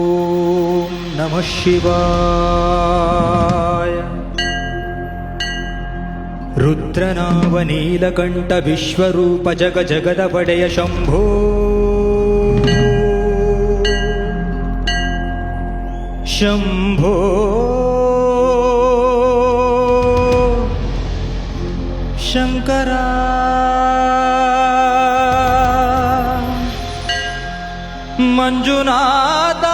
ಓಂ ನಮಃ ಶಿವಾಯ. ರುದ್ರನಾಮ ನೀಲಕಂಠ ವಿಶ್ವರೂಪ ಜಗ ಜಗದ ಒಡೆಯ ಶಂಭೋ ಶಂಭೋ ಶಂಕರ ಮಂಜುನಾಥ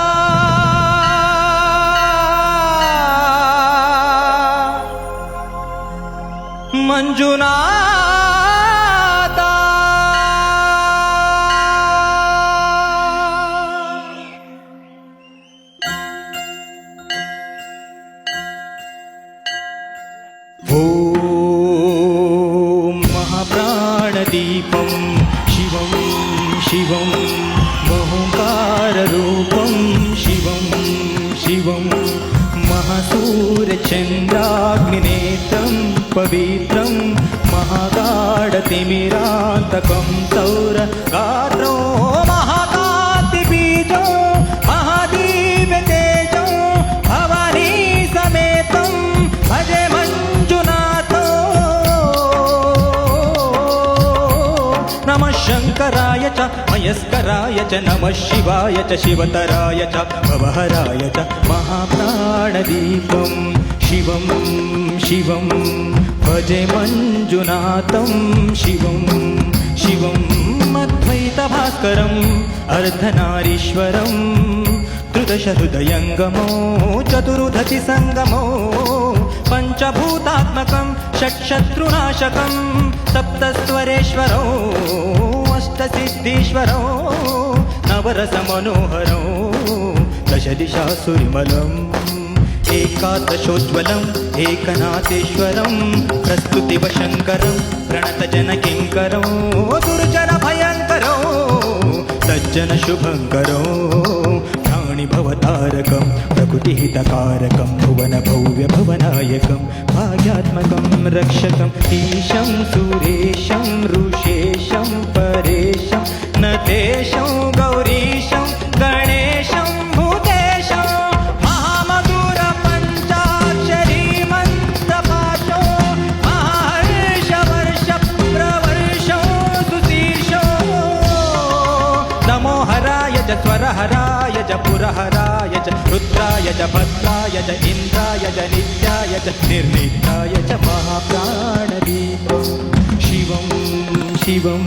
ಮಂಜುನಾಥ ಓಂ ಮಹಾಪ್ರಾಣದೀಪಂ ಶಿವಂ ಶಿವಂ ಓಂಕಾರರೂಪಂ ಶಿವಂ ಶಿವಂ ಮಹಾಸೂರ್ಯಚಂದ್ರಾಗ್ನಿನೇತ್ರಂ ಪವಿತ್ರಂ ಮಹಾಗಾಢತಿಮಿರಾಂತಕಂ ಸೌರಗಾತ್ರೋ ಮಹಾಕಾಂತಿಬೀಜೋ ಮಹಾದೀವ್ಯತೇಜೋ ಭವಾನಿ ಸಮೇತಂ ಭಜೆ ಮಂಜುನಾಥೋ. ನಮಃ ಶಂಕರಾಯ ಚ ಮಯಸ್ಕರಾಯ ಚ ನಮಃ ಶಿವಾಯ ಚ ಶಿವತರಾಯ ಚ ಭವಹರಾಯ ಚ ಮಹಾಪ್ರಾಣದೀಪಂ ಶಿವಂ ಶಿವಂ ಭಜೆ ಮಂಜುನಾಥಂ ಶಿವಂ ಶಿವಂ ಅದ್ವೈತಭಾಸ್ಕರಂ ಅರ್ಧನಾರೀಶ್ವರಂ ತ್ರಿದಶ ಹೃದಯಂಗಮೋ ಚತುರುಧತಿ ಸಂಗಮೋ ಪಂಚಭೂತಾತ್ಮಕಂ ಷಟ್ಶತ್ರುನಾಶಕಂ ಸಪ್ತಸ್ವರೇಶ್ವರೋ ಅಷ್ಟಸಿದ್ಧೀಶ್ವರೋ ನವರಸಮನೋಹರೋ ದಶದಿಶಾಸುರಿಮಲಂ ಏಕಾದಶೋಜ್ವಲಂ ಏಕನಾಥೇಶ್ವರಂ ಪ್ರಸ್ತುತಿವಶಂಕರಂ ಪ್ರಣತಜನಕಿಂಕರೋ ದುರ್ಜನ ಭಯಂಕರೋ ಸಜ್ಜನ ಶುಭಂಕರೋ ಪ್ರಾಣಿಭವತಾರಕಂ ಪ್ರಕೃತಿಹಿತಕಾರಕಂ ಭುವನ ಭವ್ಯ ಭವನಾಯಕಂ ಭಾಗ್ಯಾತ್ಮಕಂ ರಕ್ಷಕಂ ಈಶಂ ಸುರೇಶಂ ಋಷೇಶಂ ಪರೇಶಂ ನತೇಶಂ ಗೌರೀಶಂ ಗಣೇಶಂ ಭೂತೇಶಂ ಮಹಾಮಧುರ ಪಂಚಾಕ್ಷರಿ ಮಂತ್ರಪಾಶೋ ಮಹರ್ಷ ವರ್ಷ ಪ್ರವರ್ಷೋ ಸುಶೀರ್ಷೋ. ನಮೋ ಹರಾಯ ಚ ಸ್ವರಹರಾಯ ಚ ಪುರಹರಾಯ ಚ ರುದ್ರಾಯ ಚ ಭದ್ರಾಯ ಚ ಇಂದ್ರಾಯ ಚ ನಿತ್ಯಾಯ ಚ ನಿರ್ನಿತ್ಯಾಯ ಚ ಮಹಾಪ್ರಾಣದೀಪಂ ಶಿವಂ ಶಿವಂ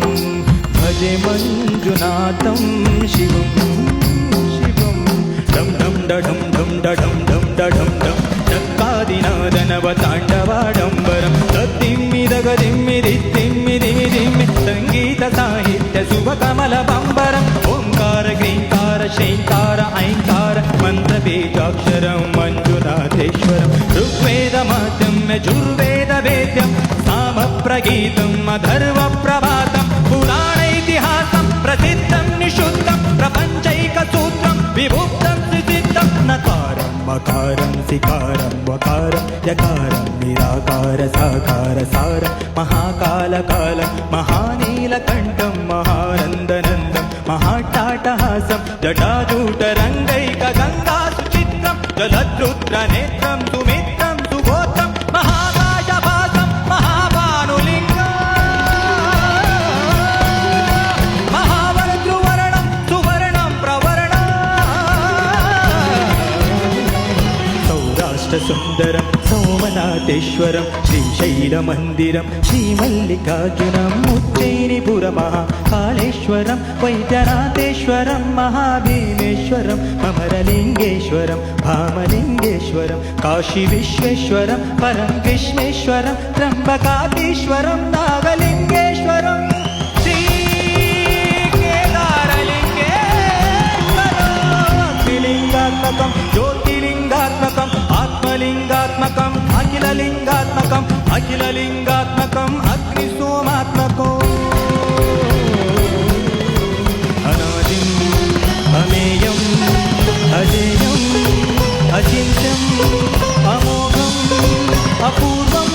ಭಜೆ ಮಂಜುನಾಥಂ ಶಿವಂ ಶಿವಂ. ಢಂ ಢಂ ಡಢಂ ಢಂ ಡಢಂ ಢಂ ಡಢಂ ಢಂ ಚಕ್ಕಾದಿನಾದನವ ತಾಂಡವಾಡಂಬರಂ ತದ್ದಿಮ್ಮಿದಗದಿಮ್ಮಿದಿತ್ತಿಮ್ಮಿದಿಮಿದಿಮ್ಮಿ ಸಂಗೀತ ಸಾಹಿತ್ಯ ಶುಭ ಕಮಲ ಬಂಬರಂ ಓಂಕಾರ ಗ್ರೀಂಕಾರ ಶೈಂಕಾರ ಐಂಕಾರ ಮಂತ್ರ ಬೀಜಾಕ್ಷರಂ ಮಂಜುನಾಥೇಶ್ವರಂ ಋಗ್ವೇದ ಮಾಧ್ಯಮ್ಯ ಜುರ್ವೇದ ವೇದ್ಯಂ ಸಾಮ ಪ್ರಗೀತಂ ಅಧರ್ವ ಪ್ರಭಾತಂ ಪುರಾಣ ಇತಿಹಾಸಂ ಪ್ರಸಿದ್ಧಂ ನಿಶುದ್ಧಂ ಪ್ರಪಂಚೈಕ ಸೂತ್ರಂ ವಿಭುಕ್ತಂ ಸುಸಿದ್ಧಂ ನಕಾರಂ ಮಕಾರಂ ಸಿಕಾರಂ ವಕಾರಂ ಯಕಾರಂ ನಿರಾಕಾರ ಸಾಕಾರ ಸಾರ ಮಹಾಕಾಲ ಕಾಲಂ ಮಹಾನೀಲಕಂಠಂ ಮಹಾನಂದನಂದಂ ಮಹಾಟಾಟಹಾಸಂ ಜಟಾಜೂಟರಂಗೈಕ ಗಂಗಾ ಸುಚಿತ್ರಂ ಜಲದ್ರುದ್ರ ನೇತ್ರಂ ಸುಮಿತ್ರಂ ಸುಗೋತ್ರಂ ಮಹಾಕಾಶಭಾಸಂ ಮಹಾಭಾನುಲಿಂಗಂ ಮಹಾವರ್ಧೃವರ್ಣಂ ಸುವರ್ಣಂ ಪ್ರವರ್ಣಂ ಸೌರಾಷ್ಟ್ರ ಸುಂದರಂ ಸೋಮನಾಥೇಶ್ವರಂ ಶ್ರೀಶೈಲಮಂದಿರಂ ಶ್ರೀಮಲ್ಲಿಕಾರ್ಜುನಂ ಉಜ್ಜಯಿನಿಪುರ ಮಹಾಕಾಳೇಶ್ವರಂ ವೈದ್ಯನಾಥೇಶ್ವರಂ ಮಹಾಭೀಮೇಶ್ವರಂ ಅಮರಲಿಂಗೇಶ್ವರಂ ಭಾಮಲಿಂಗೇಶ್ವರಂ ಕಾಶಿ ವಿಶ್ವೇಶ್ವರಂ ಪರಂ ವಿಶ್ವೇಶ್ವರಂ ತ್ರ್ಯಂಬಕಾಧೀಶ್ವರಂ ನಾಗಲಿಂಗೇಶ್ವರಂ ಶ್ರೀ ಕೇದಾರಲಿಂಗೇಶ್ವರಂ ತ್ರಿಲಿಂಗಾತ್ಮಕಂ ಜ್ಯೋತಿಲಿಂಗಾತ್ಮಕಂ ಆತ್ಮಲಿಂಗಾತ್ಮಕಂ ಅಖಿಲಲಿಂಗಾತ್ಮಕಂ ಅಖಿಲಲಿಂಗಾತ್ಮಕಂ ಅಗ್ನಿಸೋಮಾತ್ಮಕೋ ಅನಾದಿಂ ಅಮೇಯಂ ಅಜೇಯಂ ಅಚಿಂತ್ಯಂ ಅಮೋಘಂ ಅಪೂರ್ವಂ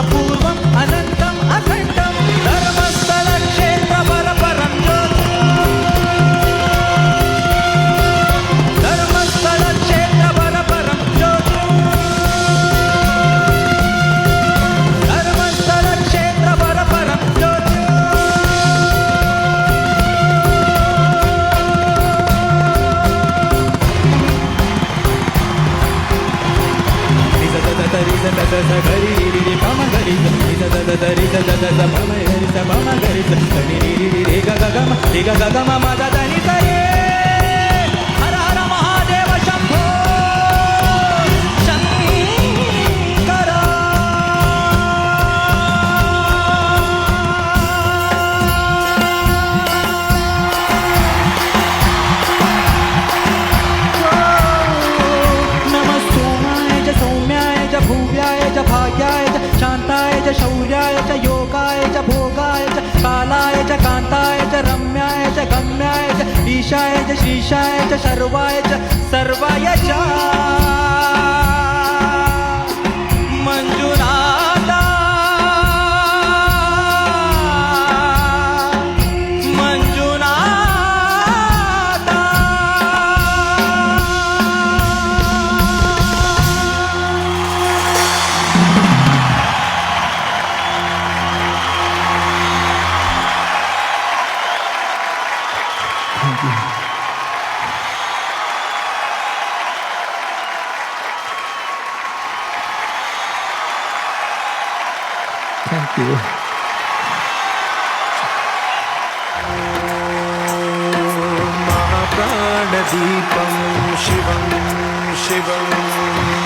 अपूर्वम् अनन्तम् अखण्डं धर्मस्थलक्षेत्रफलपरं ज्योतिः धर्मस्थलक्षेत्रफलपरं ज्योतिः धर्मस्थलक्षेत्रफलपरं ज्योतिः हर हर महादेव शंभो शंकर नमः सोमाय च सौम्याय च भूव्याय च भाग्याय च शान्ताय च शौर्याय च योगाय च भोगाय च कालाय च कान्ताय च रम्याय च गम्याय च ईशाय च श्रीशाय च शर्वाय च सर्वाय च मंजुनाथा मंजुनाथा Thank you. महाप्राणदीपं शिवं शिवं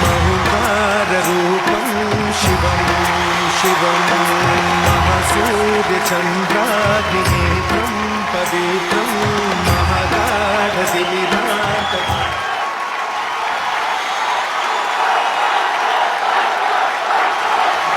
महुकाररूपं शिवं शिवं महासूर्यचन्द्राग्निनेत्रं पवित्रं महागाढदिविराट